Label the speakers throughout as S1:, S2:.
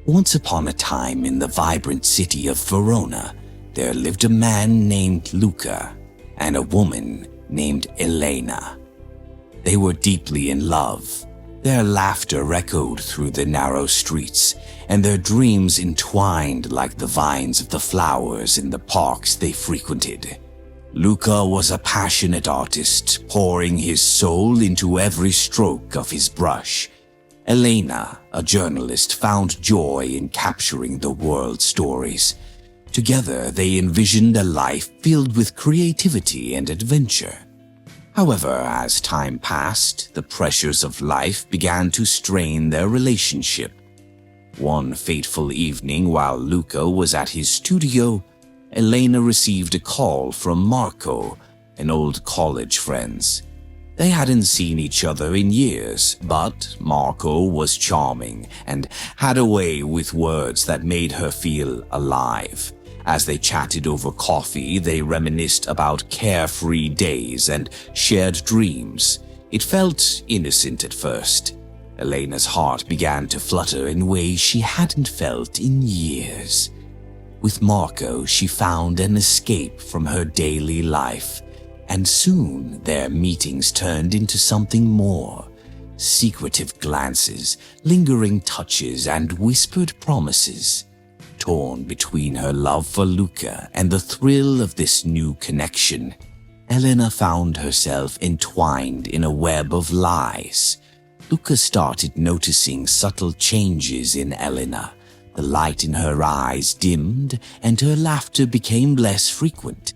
S1: Once upon a time in the vibrant city of Verona, there lived a man named Luca and a woman named Elena. They were deeply in love. Their laughter echoed through the narrow streets, and their dreams entwined like the vines of the flowers in the parks they frequented. Luca was a passionate artist, pouring his soul into every stroke of his brush. Elena, a journalist, found joy in capturing the world's stories. Together, they envisioned a life filled with creativity and adventure. However, as time passed, the pressures of life began to strain their relationship. One fateful evening, while Luca was at his studio, Elena received a call from Marco, an old college friend. They hadn't seen each other in years, but Marco was charming and had a way with words that made her feel alive. As they chatted over coffee, they reminisced about carefree days and shared dreams. It felt innocent at first. Elena's heart began to flutter in ways she hadn't felt in years. With Marco, she found an escape from her daily life. And soon their meetings turned into something more. Secretive glances, lingering touches, and whispered promises. Torn between her love for Luca and the thrill of this new connection, Elena found herself entwined in a web of lies. Luca started noticing subtle changes in Elena. The light in her eyes dimmed and her laughter became less frequent.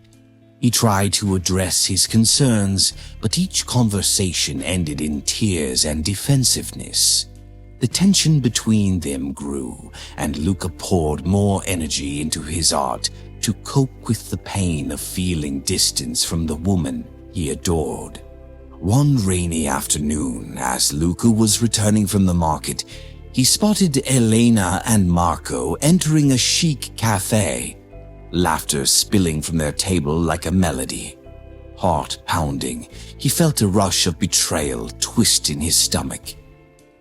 S1: He tried to address his concerns, but each conversation ended in tears and defensiveness. The tension between them grew, and Luca poured more energy into his art to cope with the pain of feeling distance from the woman he adored. One rainy afternoon, as Luca was returning from the market, he spotted Elena and Marco entering a chic cafe. Laughter spilling from their table like a melody. Heart pounding, he felt a rush of betrayal twist in his stomach.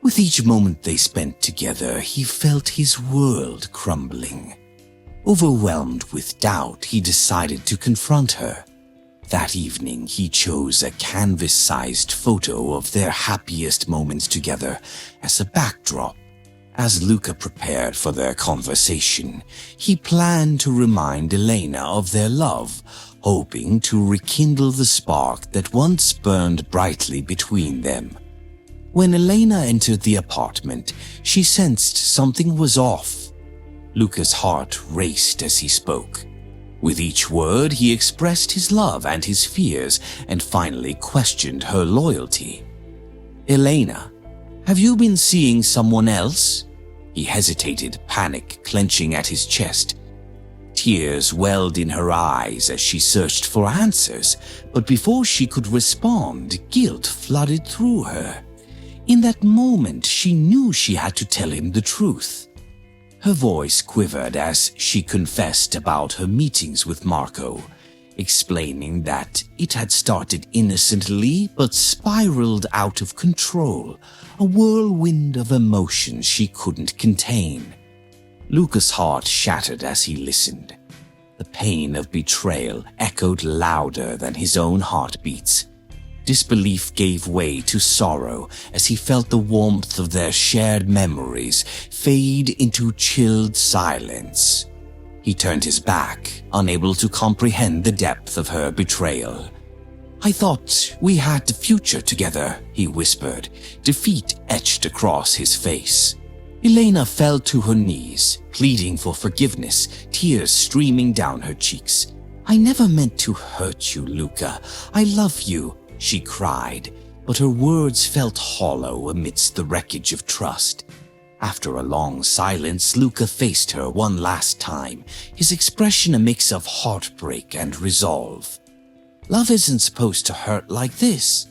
S1: With each moment they spent together, he felt his world crumbling. Overwhelmed with doubt, he decided to confront her. That evening, he chose a canvas-sized photo of their happiest moments together as a backdrop. As Luca prepared for their conversation, he planned to remind Elena of their love, hoping to rekindle the spark that once burned brightly between them. When Elena entered the apartment, she sensed something was off. Luca's heart raced as he spoke. With each word, he expressed his love and his fears, and finally questioned her loyalty. "Elena, have you been seeing someone else?" He hesitated, panic clenching at his chest. Tears welled in her eyes as she searched for answers, but before she could respond, guilt flooded through her. In that moment, she knew she had to tell him the truth. Her voice quivered as she confessed about her meetings with Marco, explaining that it had started innocently but spiraled out of control, a whirlwind of emotions she couldn't contain. Luca's heart shattered as he listened. The pain of betrayal echoed louder than his own heartbeats. Disbelief gave way to sorrow as he felt the warmth of their shared memories fade into chilled silence. He turned his back, unable to comprehend the depth of her betrayal. "I thought we had a future together," he whispered, defeat etched across his face. Elena fell to her knees, pleading for forgiveness, tears streaming down her cheeks. "I never meant to hurt you, Luca. I love you," she cried, but her words felt hollow amidst the wreckage of trust. After a long silence, Luca faced her one last time, his expression a mix of heartbreak and resolve. "Love isn't supposed to hurt like this.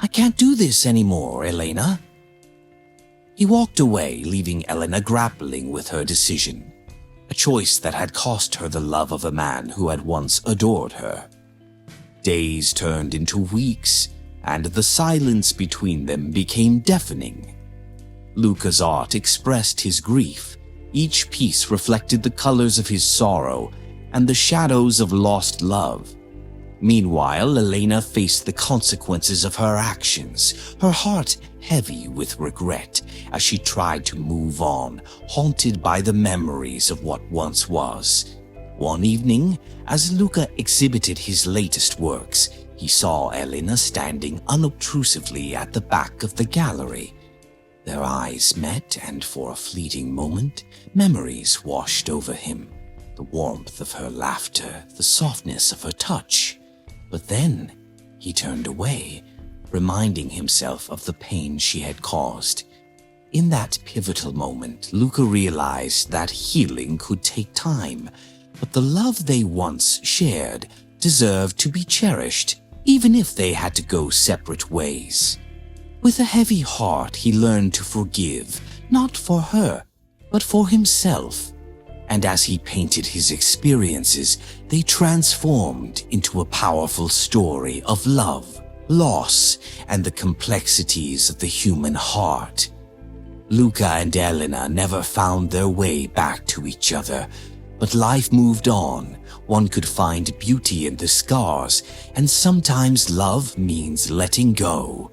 S1: I can't do this anymore, Elena." He walked away, leaving Elena grappling with her decision, a choice that had cost her the love of a man who had once adored her. Days turned into weeks, and the silence between them became deafening. Luca's art expressed his grief, Each piece reflected the colors of his sorrow and the shadows of lost love. Meanwhile, Elena faced the consequences of her actions, her heart heavy with regret as she tried to move on, haunted by the memories of what once was. One evening, as Luca exhibited his latest works, he saw Elena standing unobtrusively at the back of the gallery. Their eyes met, and for a fleeting moment, memories washed over him. The warmth of her laughter, the softness of her touch. But then he turned away, reminding himself of the pain she had caused. In that pivotal moment, Luca realized that healing could take time, but the love they once shared deserved to be cherished, even if they had to go separate ways. With a heavy heart, he learned to forgive, not for her, but for himself. And as he painted his experiences, they transformed into a powerful story of love, loss, and the complexities of the human heart. Luca and Elena never found their way back to each other, but life moved on. One could find beauty in the scars, and sometimes love means letting go.